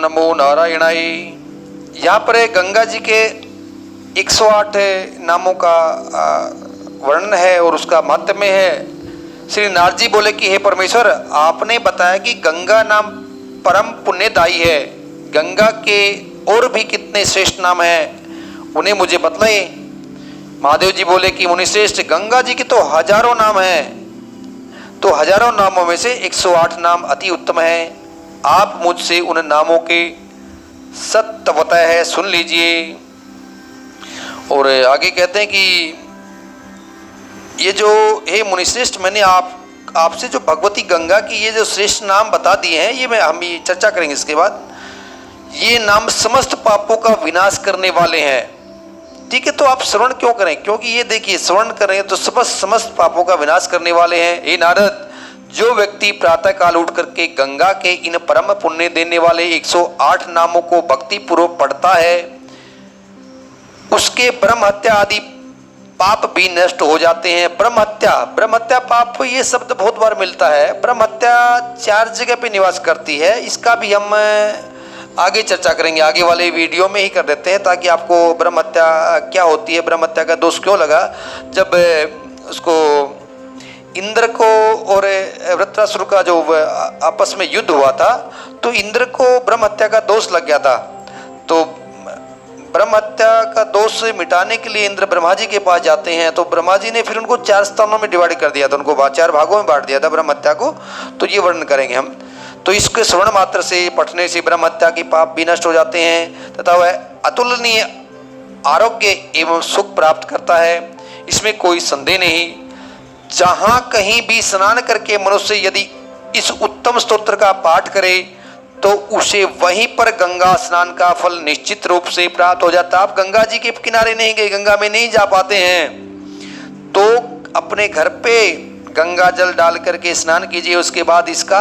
नमो नारायणाय। यहाँ पर गंगा जी के 108 नामों का वर्णन है और उसका महत्व है। श्री नारद जी बोले कि हे परमेश्वर, आपने बताया कि गंगा नाम परम पुण्यदायी है, गंगा के और भी कितने श्रेष्ठ नाम हैं उन्हें मुझे बतलाए। महादेव जी बोले कि मुनिश्रेष्ठ, गंगा जी के तो हजारों नाम हैं, तो हजारों नामों में से 108 नाम अति उत्तम है। आप मुझसे उन नामों के सत्य बताया है, सुन लीजिए। और आगे कहते हैं कि ये जो हे मुनिश्रेष्ठ, मैंने आपसे जो भगवती गंगा की ये जो श्रेष्ठ नाम बता दिए हैं, ये हम ये चर्चा करेंगे इसके बाद। ये नाम समस्त पापों का विनाश करने वाले हैं। ठीक है, तो आप श्रवण क्यों करें? क्योंकि ये देखिए, श्रवण करें तो समस्त पापों का विनाश करने वाले हैं। हे नारद, जो व्यक्ति प्रातः काल उठ करके गंगा के इन परम पुण्य देने वाले 108 नामों को भक्ति पूर्वक पढ़ता है, उसके ब्रह्म हत्या आदि पाप भी नष्ट हो जाते हैं। ब्रह्म हत्या पाप, ये शब्द बहुत बार मिलता है। ब्रह्म हत्या 4 जगह पे निवास करती है। इसका भी हम आगे चर्चा करेंगे, आगे वाले वीडियो में ही कर देते हैं, ताकि आपको ब्रह्म हत्या क्या होती है, ब्रह्म हत्या का दोष क्यों लगा। जब उसको इंद्र को और वृत्रासुर का जो आपस में युद्ध हुआ था, तो इंद्र को ब्रह्म हत्या का दोष लग गया था। तो ब्रह्म हत्या का दोष मिटाने के लिए इंद्र ब्रह्मा जी के पास जाते हैं। तो ब्रह्मा जी ने फिर उनको 4 स्थानों में डिवाइड कर दिया था, उनको 4 भागों में बांट दिया था ब्रह्म हत्या को। तो ये वर्णन करेंगे हम। तो इसके श्रवण मात्र से, पठने से ब्रह्म हत्या के पाप भी नष्ट हो जाते हैं तथा वह अतुलनीय आरोग्य एवं सुख प्राप्त करता है, इसमें कोई संदेह नहीं। जहां कहीं भी स्नान करके मनुष्य यदि इस उत्तम स्तोत्र का पाठ करे तो उसे वहीं पर गंगा स्नान का फल निश्चित रूप से प्राप्त हो जाता है। आप गंगा जी के किनारे नहीं गए, गंगा में नहीं जा पाते हैं, तो अपने घर पे गंगा जल डाल करके स्नान कीजिए, उसके बाद इसका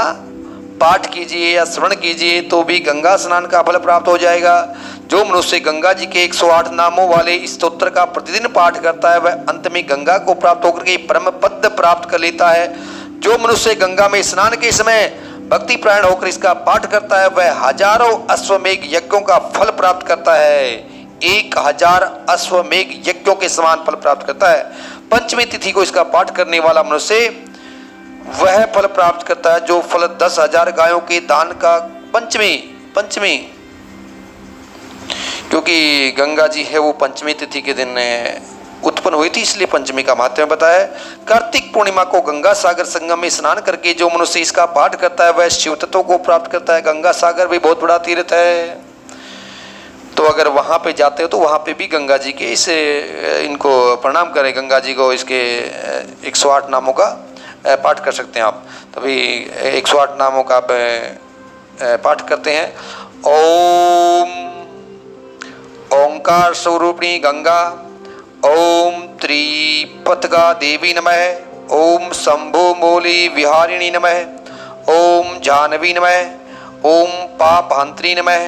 पाठ कीजिए या श्रवण कीजिए, तो भी गंगा स्नान का फल प्राप्त हो जाएगा। जो मनुष्य गंगा जी के 108 नामों वाले इस स्तोत्र का प्रतिदिन पाठ करता है, वह अंत में गंगा को प्राप्त होकर के परम पद प्राप्त कर लेता है। जो मनुष्य गंगा में स्नान के समय भक्ति प्रायण होकर इसका पाठ करता है, वह हजारों अश्वमेघ यज्ञों का फल प्राप्त करता है। 1000 अश्वमेघ यज्ञों के समान फल प्राप्त करता है। पंचमी तिथि को इसका पाठ करने वाला मनुष्य वह फल प्राप्त करता है जो फल 10,000 गायों के दान का पंचमी, क्योंकि गंगा जी है वो पंचमी तिथि के दिन उत्पन्न हुई थी, इसलिए पंचमी का महत्व बताया है। कार्तिक पूर्णिमा को गंगा सागर संगम में स्नान करके जो मनुष्य इसका पाठ करता है, वह शिव तत्व को प्राप्त करता है। गंगा सागर भी बहुत बड़ा तीर्थ है, तो अगर वहाँ पे जाते हो तो वहाँ पे भी गंगा जी के इनको प्रणाम करें, गंगा जी को इसके 108 नामों का पाठ कर सकते हैं आप। तभी 108 नामों का पाठ करते हैं। ओंकार स्वरूपिणी गंगा, ओम त्रिपथगा देवी नमः, ओम शंभो मोली विहारिणी नमः, ओम जानवी नमः, ओम पापहंत्री नमः,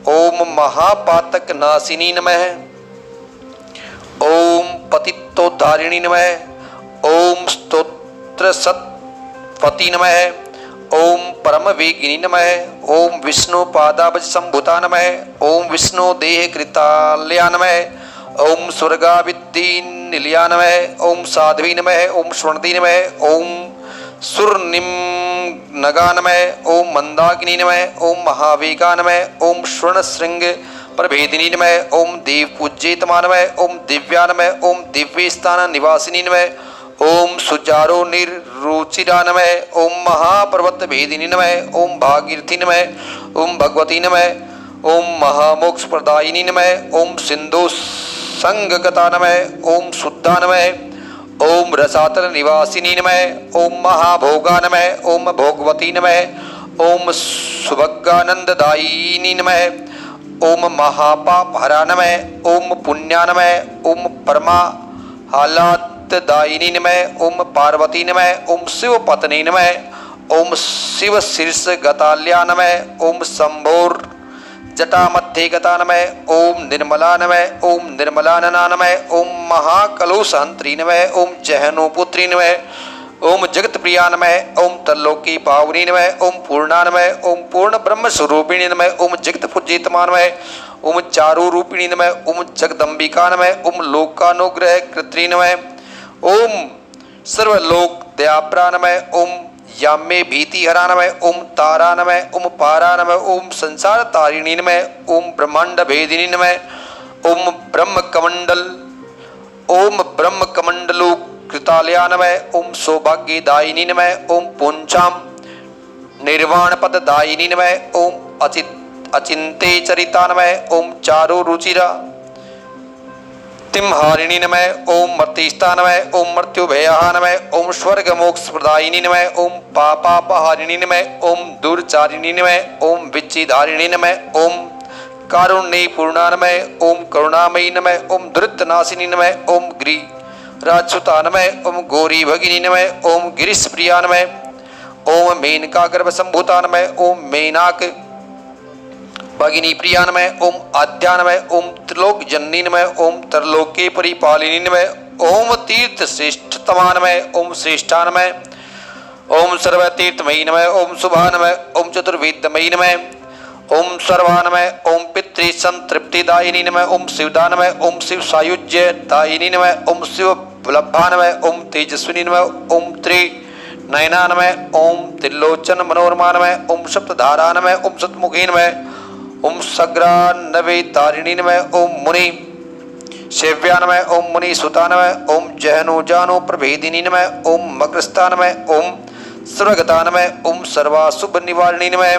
ओम महापातक नाशिनी नमः, ओम पतितोद्धारिणी नमः, ओम स्तोत्र सत्पति नमः, ओम परम वेगिनी नमः, ओम विष्णु पादाब्ज संभुता नमः, ओम विष्णु देह कृताल्या नमः, ओम स्वर्गाविद्दी निलया नमः, ओम साध्वी नमः, ओम स्वर्णदी नमः, ओम सुरनिम नगा नमः, ओम मंदाकिनी नमः, ओम महावेगा नमः, ओम स्वर्ण श्रृंग प्रभेदिनी नमः, ओम देव पूज्यतमा नमः, ओम दिव्या नमः, ओम दिव्य स्थान निवासिनी नमः, ओम सुचारो निर्रुचिरा नमः, ओम महापर्वत भेदिनी नमः, ओम भागीरथी नमः, ओम भगवती नमः, ओम महामोक्ष प्रदायिनी नमः, ओम सिंधु संगगता नमः, ओम शुद्धा नमः, ओम रसातल निवासिनी नमः, ओम महाभोगा नमः, ओम भोगवती नमः, ओम सुभगानंददायिनी नमः, ओम महापापहरा नमः, ओम पुण्या नमः, ओम परमा हालातदायिनी नमः, ओम पार्वती नमः, ओम शिव पत्नी नमः, ओम शिव शीर्ष गताल्या नमः, ओम शंभोर जटा मध्य गता नमः, ओम निर्मला नमः, ओम निर्मलानना नमः, ओम महाकलुषहंत्री नमः, ओम जहनुपुत्री नमः, ओम जगत प्रिया नमः, ओम तरलोकी पावनी नमः, ओम पूर्णा नमः, ओम पूर्ण ब्रह्म स्वरूपिणी नमः, ओम जगत पूजितमा नमः, ओम चारु रूपिणी नमः, ओम जगदम्बिका नमः, ओम लोकानुग्रह कृत्री नमः, ओम सर्वलोक दयाप्रा नमः, ओम याम्ये भीति हरा नमः, ओम तारा नमः, ओम पारा नमः, ओम संसार तारिणी नमः, ओम ब्रह्मांड भेदिनी नमः, ओम ब्रह्म कमंडल, ओम ब्रह्म कमंडलो कृतालया नमः, ओम सौभाग्यदायिनी नमः, ओम पुंचाम निर्वाण पद दायिनी नमः, ओम अचिंते चरिता नमः, ओम चारु रुचिरा तिमहारिणी नमः, ओम मर्तिष्ठा नमः, ओम मृत्युभया नमः, ओम स्वर्ग मोक्ष प्रदायिनी नमः, ओम पापापहारिणी नमः, ओम दुर्चारिणी नमः, ओम विच्चिधारिणी नमः, ओम कारुण्य पूर्णा नमः, ओम करुणामयी नमः, ओम धृतनाशिनी नमः, ओम गिरिराजसुता नमः, ओम गौरी भगिनी नमः, ओम गिरीश प्रिया नमः, ओम मेनका गर्भ संभूता नमः, ओम मेनाक भगिनी प्रिया नमः, ओम आद्या नमः, ओम त्रिलोक जननी नमः, ओम तरलोके परिपालिनी नमः, ओम तीर्थ श्रेष्ठतमा नमः, ओम श्रेष्ठा नमः, ओम सर्वतीर्थमयी नमः, ओम शुभा नमः, ओम चतुर्वेदमयी नमः, ओम सर्वा नमः, ओम पितृ संतृप्तिदायिनी नमः, ओम शिवदा नमः, ओम शिव सायुज्य दायिनी नमः, ओम शिव लब्भा नमः, ओम तेजस्विनी नमः, ओम त्रि नयना नमः, ओम त्रिलोचन मनोरमा नमः, ओम सप्तधारा नमः, ओम सतमुखी नमः, ओम सग्रा नवे तारिणी नमः, ओम मुनि सेव्या नमः, ओम मुनि सुता नमः, ओम जहनु जानु प्रभेदिनी नमः, ओम मग्रस्ता नमः, ओम सर्वगता नमः, ओम सर्वाशुभ निवारिणी नमः,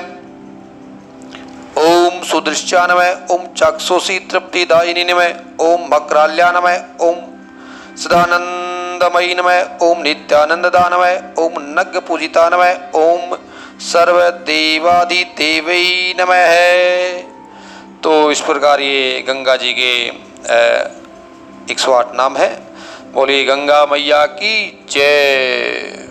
ओम सुदृश्या नमः, ओम चाक्षुषी तृप्तिदायिनी नमः, ओम मकराल्या नमः, ओम सदानंदमयी नमः, ओम नित्यानंददा नमः, ओम नग पूजिता नमः, ओम सर्वदेवादिदेवै नमः। तो इस प्रकार ये गंगा जी के 108 नाम है। बोलिए गंगा मैया की जय।